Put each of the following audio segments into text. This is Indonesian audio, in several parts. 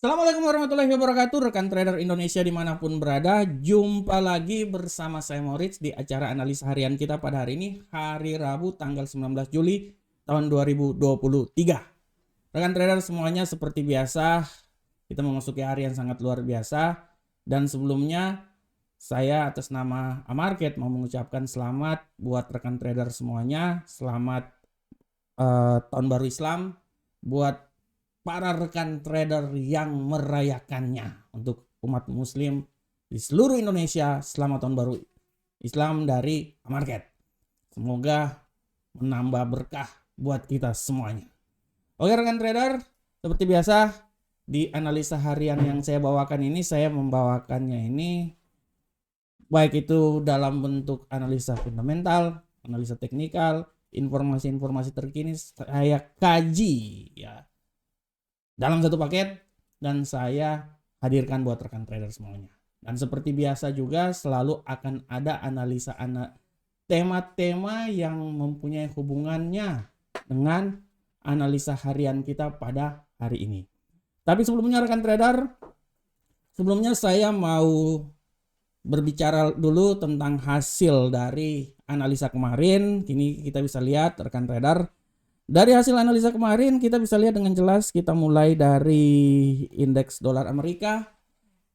Assalamualaikum warahmatullahi wabarakatuh, rekan trader Indonesia dimanapun berada. Jumpa lagi bersama saya Moritz di acara analisa harian kita pada hari ini, hari Rabu tanggal 19 Juli tahun 2023. Rekan trader semuanya, seperti biasa kita memasuki hari yang sangat luar biasa. Dan sebelumnya saya atas nama Amarket mau mengucapkan selamat buat rekan trader semuanya. Selamat tahun baru Islam buat para rekan trader yang merayakannya. Untuk umat muslim di seluruh Indonesia, selamat tahun baru Islam dari Amarket. Semoga menambah berkah buat kita semuanya. Oke rekan trader, seperti biasa di analisa harian yang saya bawakan ini, saya membawakannya ini baik itu dalam bentuk analisa fundamental, analisa teknikal, informasi-informasi terkini saya kaji ya dalam satu paket dan saya hadirkan buat rekan trader semuanya. Dan seperti biasa juga selalu akan ada analisa tema-tema yang mempunyai hubungannya dengan analisa harian kita pada hari ini. Tapi sebelumnya rekan trader, sebelumnya saya mau berbicara dulu tentang hasil dari analisa kemarin. Kini kita bisa lihat rekan trader, dari hasil analisa kemarin kita bisa lihat dengan jelas. Kita mulai dari indeks dolar Amerika.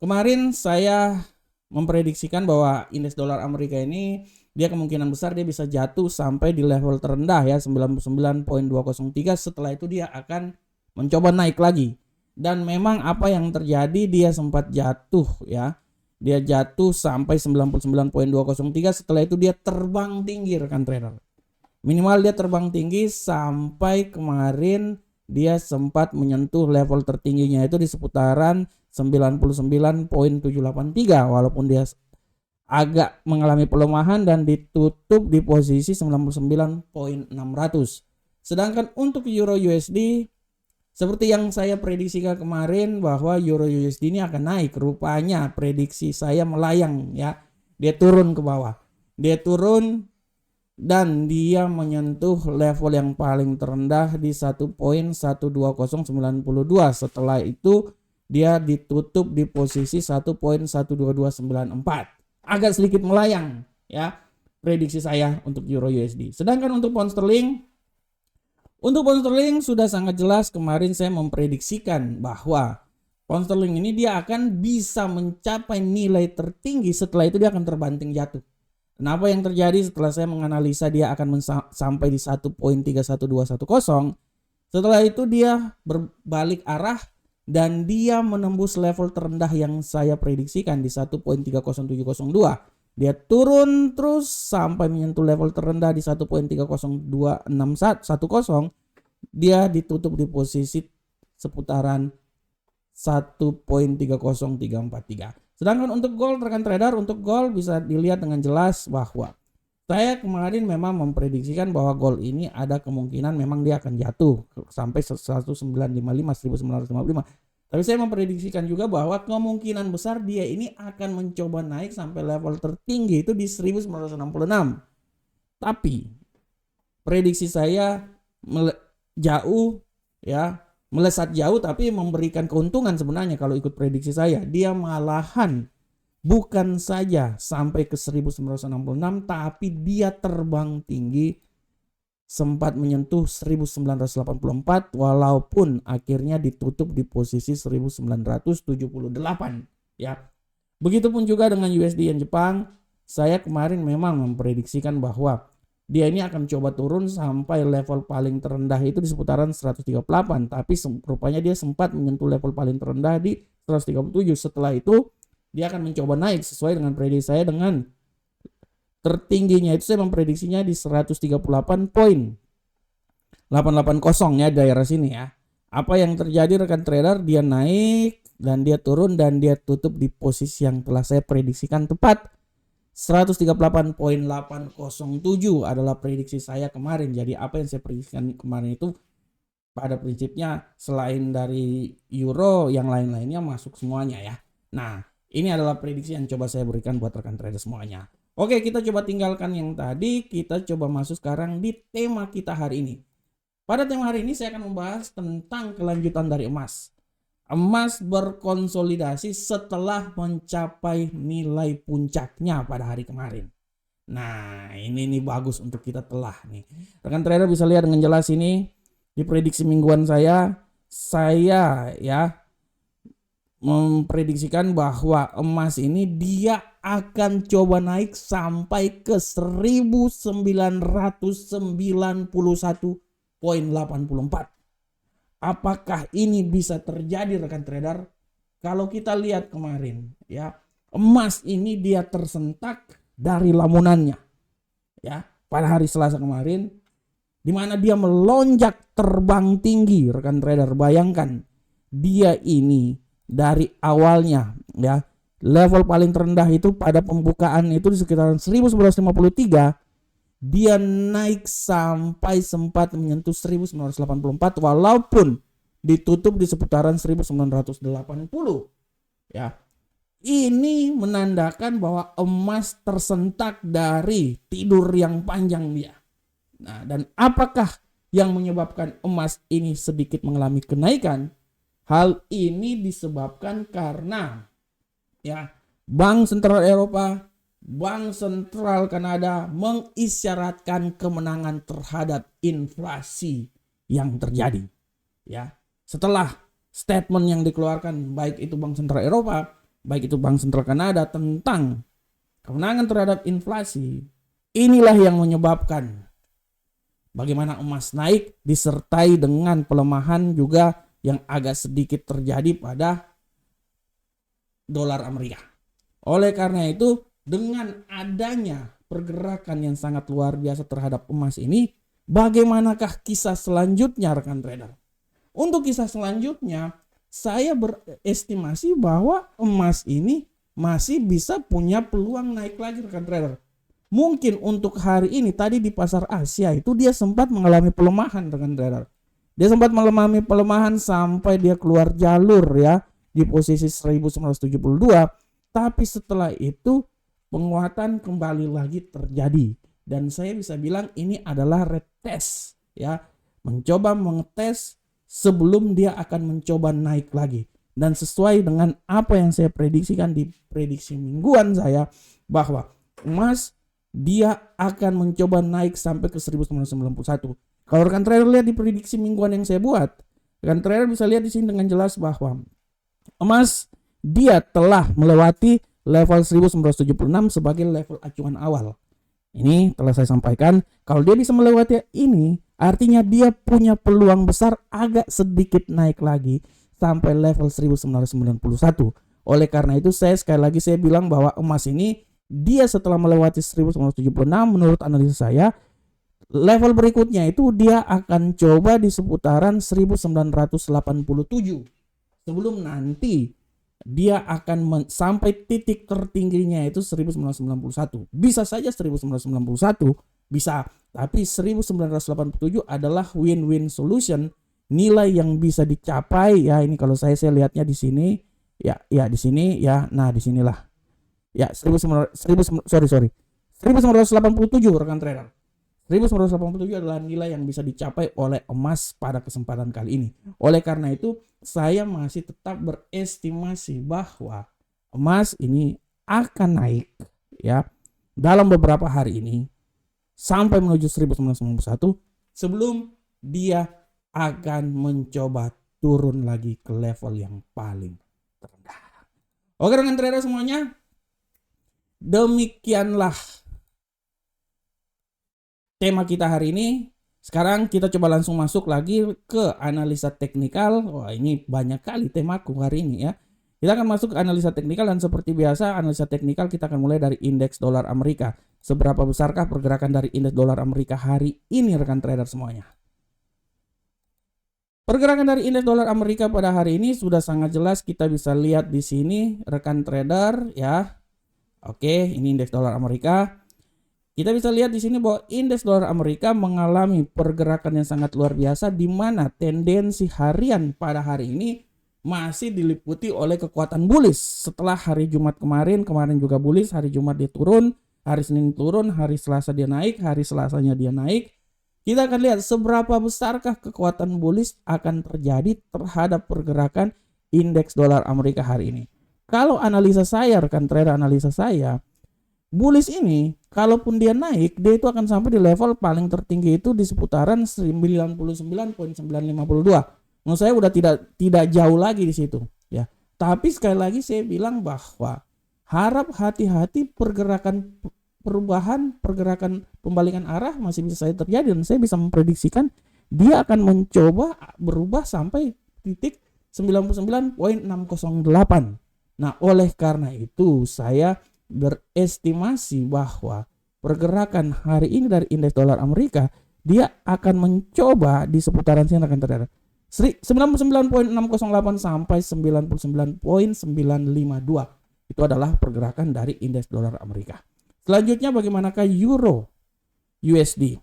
Kemarin saya memprediksikan bahwa indeks dolar Amerika ini dia kemungkinan besar dia bisa jatuh sampai di level terendah ya 99.203. Setelah itu dia akan mencoba naik lagi. Dan memang apa yang terjadi, dia sempat jatuh ya. Dia jatuh sampai 99.203. Setelah itu dia terbang tinggi rekan trader. Minimal dia terbang tinggi sampai kemarin dia sempat menyentuh level tertingginya itu di seputaran 99.783, walaupun dia agak mengalami pelemahan dan ditutup di posisi 99.600. Sedangkan untuk Euro USD, seperti yang saya prediksikan kemarin bahwa Euro USD ini akan naik, rupanya prediksi saya melayang ya. Dia turun ke bawah. Dia turun dan dia menyentuh level yang paling terendah di 1.12092. Setelah itu dia ditutup di posisi 1.12294. Agak sedikit melayang ya prediksi saya untuk Euro USD. Sedangkan untuk pound sterling, sudah sangat jelas kemarin saya memprediksikan bahwa pound sterling ini dia akan bisa mencapai nilai tertinggi, setelah itu dia akan terbanting jatuh. Nah, apa yang terjadi setelah saya menganalisa dia akan sampai di 1.31210. Setelah itu dia berbalik arah dan dia menembus level terendah yang saya prediksikan di 1.30702. Dia turun terus sampai menyentuh level terendah di 1.3026110. Dia ditutup di posisi seputaran 1.30343. Sedangkan untuk gold rekan trader, untuk gold bisa dilihat dengan jelas bahwa saya kemarin memang memprediksikan bahwa gold ini ada kemungkinan memang dia akan jatuh sampai 1955, 1955. Tapi saya memprediksikan juga bahwa kemungkinan besar dia ini akan mencoba naik sampai level tertinggi itu di 1966. Tapi prediksi saya jauh ya, melesat jauh, tapi memberikan keuntungan sebenarnya kalau ikut prediksi saya. Dia malahan bukan saja sampai ke 1966, tapi dia terbang tinggi sempat menyentuh 1984 walaupun akhirnya ditutup di posisi 1978 ya. Begitupun juga dengan USD yen Jepang. Saya kemarin memang memprediksikan bahwa dia ini akan coba turun sampai level paling terendah itu di seputaran 138. Tapi rupanya dia sempat menyentuh level paling terendah di 137. Setelah itu dia akan mencoba naik sesuai dengan prediksi saya. Dengan tertingginya itu saya memprediksinya di 138.880 ya, daerah sini ya. Apa yang terjadi rekan trader, dia naik dan dia turun dan dia tutup di posisi yang telah saya prediksikan tepat. 138.807 adalah prediksi saya kemarin. Jadi apa yang saya prediksikan kemarin itu pada prinsipnya selain dari euro yang lain-lainnya masuk semuanya ya. Nah, ini adalah prediksi yang coba saya berikan buat rekan trader semuanya. Oke, kita coba tinggalkan yang tadi, kita coba masuk sekarang di tema kita hari ini. Pada tema hari ini saya akan membahas tentang kelanjutan dari emas. emas berkonsolidasi setelah mencapai nilai puncaknya pada hari kemarin. Nah, ini nih bagus untuk kita telah nih. Rekan trader bisa lihat dengan jelas ini di prediksi mingguan saya ya memprediksikan bahwa emas ini dia akan coba naik sampai ke 1991.84. Apakah ini bisa terjadi rekan trader? Kalau kita lihat kemarin ya, emas ini dia tersentak dari lamunannya ya pada hari Selasa kemarin, di mana dia melonjak terbang tinggi rekan trader. Bayangkan dia ini dari awalnya ya level paling terendah itu pada pembukaan itu di sekitaran 1953, dia naik sampai sempat menyentuh 1984 walaupun ditutup di seputaran 1980 ya. Ini menandakan bahwa emas tersentak dari tidur yang panjang dia. Nah, dan apakah yang menyebabkan emas ini sedikit mengalami kenaikan? Hal ini disebabkan karena ya Bank Sentral Eropa, Bank Sentral Kanada mengisyaratkan kemenangan terhadap inflasi yang terjadi. Ya, setelah statement yang dikeluarkan baik itu Bank Sentral Eropa, baik itu Bank Sentral Kanada tentang kemenangan terhadap inflasi, inilah yang menyebabkan bagaimana emas naik disertai dengan pelemahan juga yang agak sedikit terjadi pada dolar Amerika. Oleh karena itu, dengan adanya pergerakan yang sangat luar biasa terhadap emas ini, bagaimanakah kisah selanjutnya rekan trader? Untuk kisah selanjutnya, saya berestimasi bahwa emas ini masih bisa punya peluang naik lagi rekan trader. Mungkin untuk hari ini tadi di pasar Asia itu dia sempat mengalami pelemahan rekan trader. Dia sempat mengalami pelemahan sampai dia keluar jalur ya di posisi 1972, tapi setelah itu penguatan kembali lagi terjadi dan saya bisa bilang ini adalah retest ya, mencoba mengetes sebelum dia akan mencoba naik lagi. Dan sesuai dengan apa yang saya prediksikan di prediksi mingguan saya, bahwa emas dia akan mencoba naik sampai ke 1991. Kalau rekan trader lihat di prediksi mingguan yang saya buat, rekan trader bisa lihat di sini dengan jelas bahwa emas dia telah melewati level 1976 sebagai level acuan awal. Ini telah saya sampaikan, kalau dia bisa melewati ini, artinya dia punya peluang besar agak sedikit naik lagi sampai level 1991. Oleh karena itu sekali lagi saya bilang bahwa emas ini dia setelah melewati 1976 menurut analisa saya, level berikutnya itu dia akan coba di seputaran 1987. Sebelum nanti dia akan sampai titik tertingginya itu 1991. Bisa saja 1991, bisa. Tapi 1987 adalah win-win solution, nilai yang bisa dicapai ya. Ini kalau saya lihatnya di sini ya di sini ya. Nah, di sinilah. Ya 1987 rekan trader. 1987 adalah nilai yang bisa dicapai oleh emas pada kesempatan kali ini. Oleh karena itu, saya masih tetap berestimasi bahwa emas ini akan naik ya dalam beberapa hari ini sampai menuju 1991 sebelum dia akan mencoba turun lagi ke level yang paling terendah. Oke rekan trader semuanya, demikianlah tema kita hari ini. Sekarang kita coba langsung masuk lagi ke analisa teknikal. Wah, ini banyak kali temaku hari ini ya. Kita akan masuk ke analisa teknikal dan seperti biasa analisa teknikal kita akan mulai dari indeks dolar Amerika. Seberapa besarkah pergerakan dari indeks dolar Amerika hari ini rekan trader semuanya? Pergerakan dari indeks dolar Amerika pada hari ini sudah sangat jelas kita bisa lihat di sini rekan trader ya. Oke, ini indeks dolar Amerika. Kita bisa lihat di sini bahwa indeks dolar Amerika mengalami pergerakan yang sangat luar biasa di mana tendensi harian pada hari ini masih diliputi oleh kekuatan bullish. Setelah hari Jumat kemarin juga bullish, hari Jumat dia turun, hari Senin turun, hari Selasa dia naik, hari Selasanya dia naik. Kita akan lihat seberapa besarkah kekuatan bullish akan terjadi terhadap pergerakan indeks dolar Amerika hari ini. Kalau analisa saya, rekan trader, analisa saya, bullish ini kalaupun dia naik, dia itu akan sampai di level paling tertinggi itu di seputaran 99.952. Menurut saya udah tidak jauh lagi di situ, ya. Tapi sekali lagi saya bilang bahwa harap hati-hati pergerakan perubahan, pergerakan pembalikan arah masih bisa saja terjadi, dan saya bisa memprediksikan dia akan mencoba berubah sampai titik 99.608. Nah, oleh karena itu saya berestimasi bahwa pergerakan hari ini dari indeks dolar Amerika dia akan mencoba di seputaran sini akan terjadi 99.608 sampai 99.952. Itu adalah pergerakan dari indeks dolar Amerika. Selanjutnya bagaimanakah euro USD?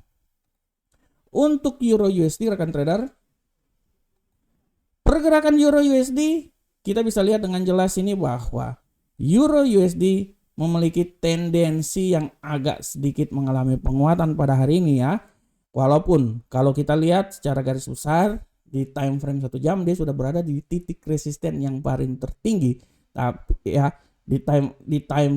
Untuk euro USD, rekan trader, pergerakan euro USD kita bisa lihat dengan jelas ini bahwa euro USD memiliki tendensi yang agak sedikit mengalami penguatan pada hari ini, ya. Walaupun kalau kita lihat secara garis besar di time frame 1 jam dia sudah berada di titik resisten yang paling tertinggi. Tapi ya di time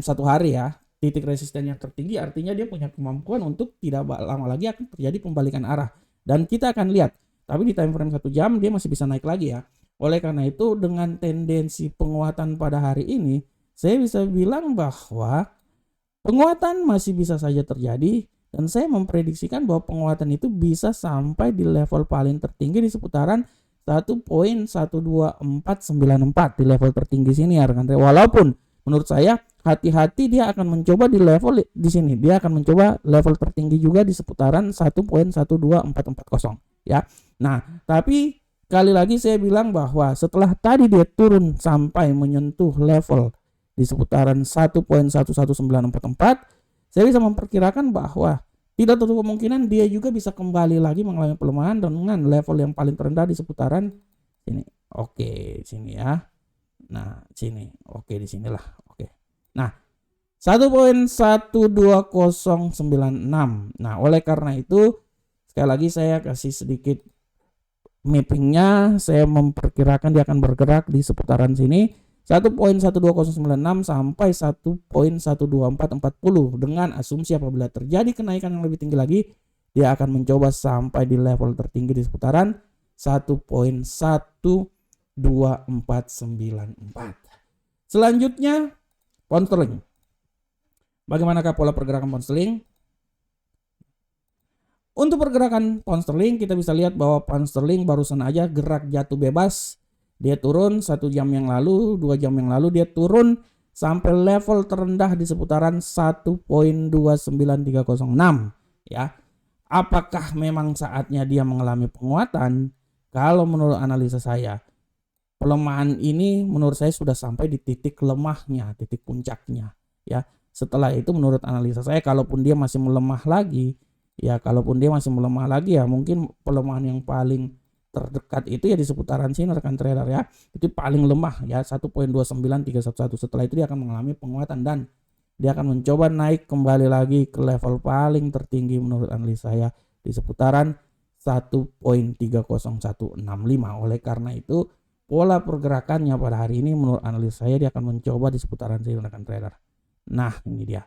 1 hari, ya, titik resisten yang tertinggi artinya dia punya kemampuan untuk tidak lama lagi akan terjadi pembalikan arah. Dan kita akan lihat, tapi di time frame 1 jam dia masih bisa naik lagi, ya. Oleh karena itu dengan tendensi penguatan pada hari ini, saya bisa bilang bahwa penguatan masih bisa saja terjadi, dan saya memprediksikan bahwa penguatan itu bisa sampai di level paling tertinggi di seputaran 1.12494 di level tertinggi sini, ya rekan. Walaupun menurut saya hati-hati dia akan mencoba di level di sini. Dia akan mencoba level tertinggi juga di seputaran 1.12440, ya. Nah, tapi kali lagi saya bilang bahwa setelah tadi dia turun sampai menyentuh level di seputaran 1.11944, saya bisa memperkirakan bahwa tidak tertutup kemungkinan dia juga bisa kembali lagi mengalami pelemahan dengan level yang paling terendah di seputaran sini. Oke, sini, ya. Nah, sini. Oke, di sinilah. Oke. Nah, 1.12096. Nah, oleh karena itu sekali lagi saya kasih sedikit mappingnya, saya memperkirakan dia akan bergerak di seputaran sini 1.12096 sampai 1.12440 dengan asumsi apabila terjadi kenaikan yang lebih tinggi lagi dia akan mencoba sampai di level tertinggi di seputaran 1.12494. Selanjutnya pound sterling. Bagaimanakah pola pergerakan pound sterling? Untuk pergerakan pound sterling kita bisa lihat bahwa pound sterling barusan aja gerak jatuh bebas. Dia turun 1 jam yang lalu, 2 jam yang lalu dia turun sampai level terendah di seputaran 1.29306, ya. Apakah memang saatnya dia mengalami penguatan? Kalau menurut analisa saya, pelemahan ini menurut saya sudah sampai di titik lemahnya, titik puncaknya, ya. Setelah itu menurut analisa saya kalaupun dia masih melemah lagi, ya mungkin pelemahan yang paling terdekat itu ya di seputaran sini rekan trader, ya. Itu paling lemah, ya, 1.29311. Setelah itu dia akan mengalami penguatan dan dia akan mencoba naik kembali lagi ke level paling tertinggi menurut analisa saya di seputaran 1.30165. Oleh karena itu pola pergerakannya pada hari ini menurut analisa saya dia akan mencoba di seputaran sini rekan trader. Nah, ini dia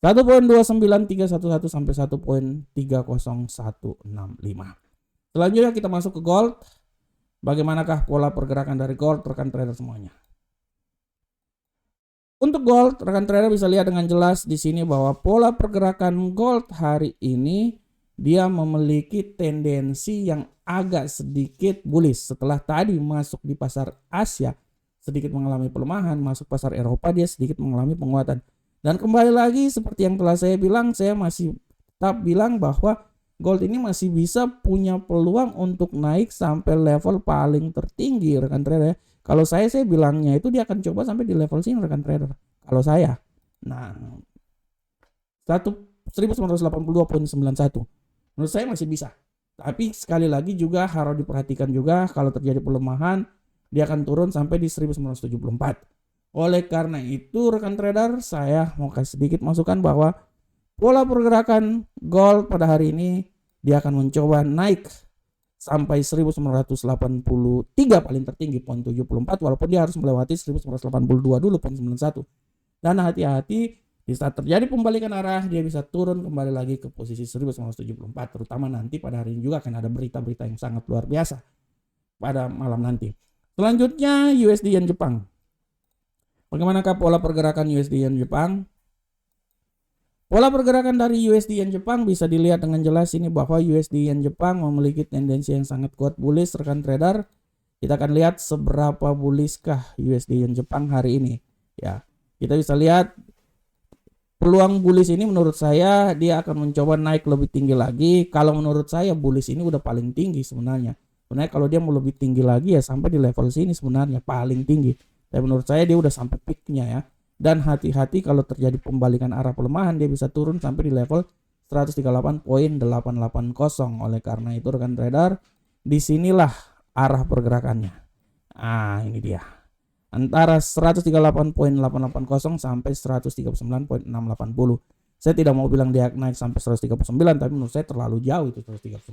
1.29311 sampai 1.30165. Selanjutnya kita masuk ke gold. Bagaimanakah pola pergerakan dari gold rekan trader semuanya? Untuk gold rekan trader bisa lihat dengan jelas di sini bahwa pola pergerakan gold hari ini dia memiliki tendensi yang agak sedikit bullish. Setelah tadi masuk di pasar Asia sedikit mengalami pelemahan, masuk pasar Eropa dia sedikit mengalami penguatan. Dan kembali lagi seperti yang telah saya bilang, saya masih tetap bilang bahwa gold ini masih bisa punya peluang untuk naik sampai level paling tertinggi rekan trader. Kalau saya bilangnya itu dia akan coba sampai di level sini rekan trader. Kalau saya. Nah, 1982.91. Menurut saya masih bisa. Tapi sekali lagi juga harus diperhatikan juga kalau terjadi pelemahan dia akan turun sampai di 1974. Oleh karena itu rekan trader saya mau kasih sedikit masukan bahwa pola pergerakan gold pada hari ini dia akan mencoba naik sampai 1983 paling tertinggi poin 74, walaupun dia harus melewati 1982 dulu poin 91. Dan hati-hati di saat terjadi pembalikan arah dia bisa turun kembali lagi ke posisi 1974, terutama nanti pada hari ini juga akan ada berita-berita yang sangat luar biasa pada malam nanti. Selanjutnya USD Yen Jepang. Bagaimanakah pola pergerakan USD Yen Jepang? Pola pergerakan dari USD Yen Jepang bisa dilihat dengan jelas ini bahwa USD Yen Jepang memiliki tendensi yang sangat kuat bullish rekan trader. Kita akan lihat seberapa bullishkah USD Yen Jepang hari ini. Ya, kita bisa lihat peluang bullish ini menurut saya dia akan mencoba naik lebih tinggi lagi. Kalau menurut saya bullish ini udah paling tinggi sebenarnya. Sebenarnya kalau dia mau lebih tinggi lagi ya sampai di level sini sebenarnya paling tinggi. Tapi menurut saya dia udah sampai peaknya ya. Dan hati-hati kalau terjadi pembalikan arah pelemahan dia bisa turun sampai di level 138.880. Oleh karena itu rekan trader, disinilah arah pergerakannya. Ini dia. Antara 138.880 sampai 139.680. Saya tidak mau bilang dia naik sampai 139, tapi menurut saya terlalu jauh itu 139.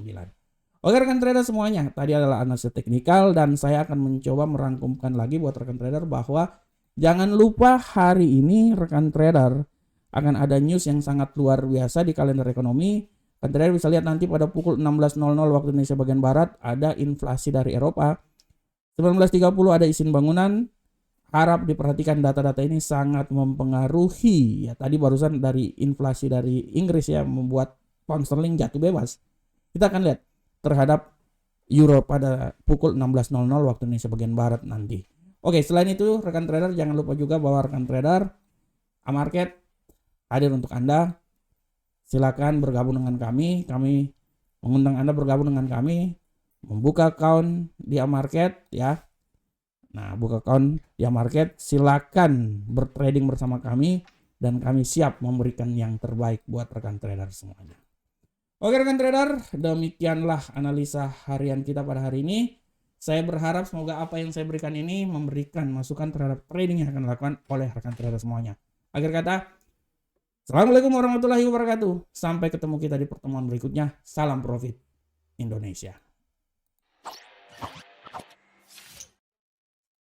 Oke rekan trader semuanya, tadi adalah analisis teknikal dan saya akan mencoba merangkumkan lagi buat rekan trader bahwa jangan lupa hari ini rekan trader akan ada news yang sangat luar biasa di kalender ekonomi. Rekan trader bisa lihat nanti pada pukul 16.00 waktu Indonesia bagian Barat ada inflasi dari Eropa. 19.30 ada izin bangunan. Harap diperhatikan data-data ini sangat mempengaruhi. Ya tadi barusan dari inflasi dari Inggris ya membuat pound sterling jatuh bebas. Kita akan lihat terhadap euro pada pukul 16.00 waktu Indonesia bagian Barat nanti. Oke, selain itu rekan trader jangan lupa juga bahwa rekan trader Amarket hadir untuk Anda. Silakan bergabung dengan kami. Kami mengundang Anda bergabung dengan kami, membuka account di Amarket ya. Nah, buka account di Amarket, silakan bertrading bersama kami dan kami siap memberikan yang terbaik buat rekan trader semuanya. Oke rekan trader, demikianlah analisa harian kita pada hari ini. Saya berharap semoga apa yang saya berikan ini memberikan masukan terhadap trading yang akan dilakukan oleh rekan trader semuanya. Akhir kata, Assalamualaikum warahmatullahi wabarakatuh. Sampai ketemu kita di pertemuan berikutnya. Salam profit Indonesia.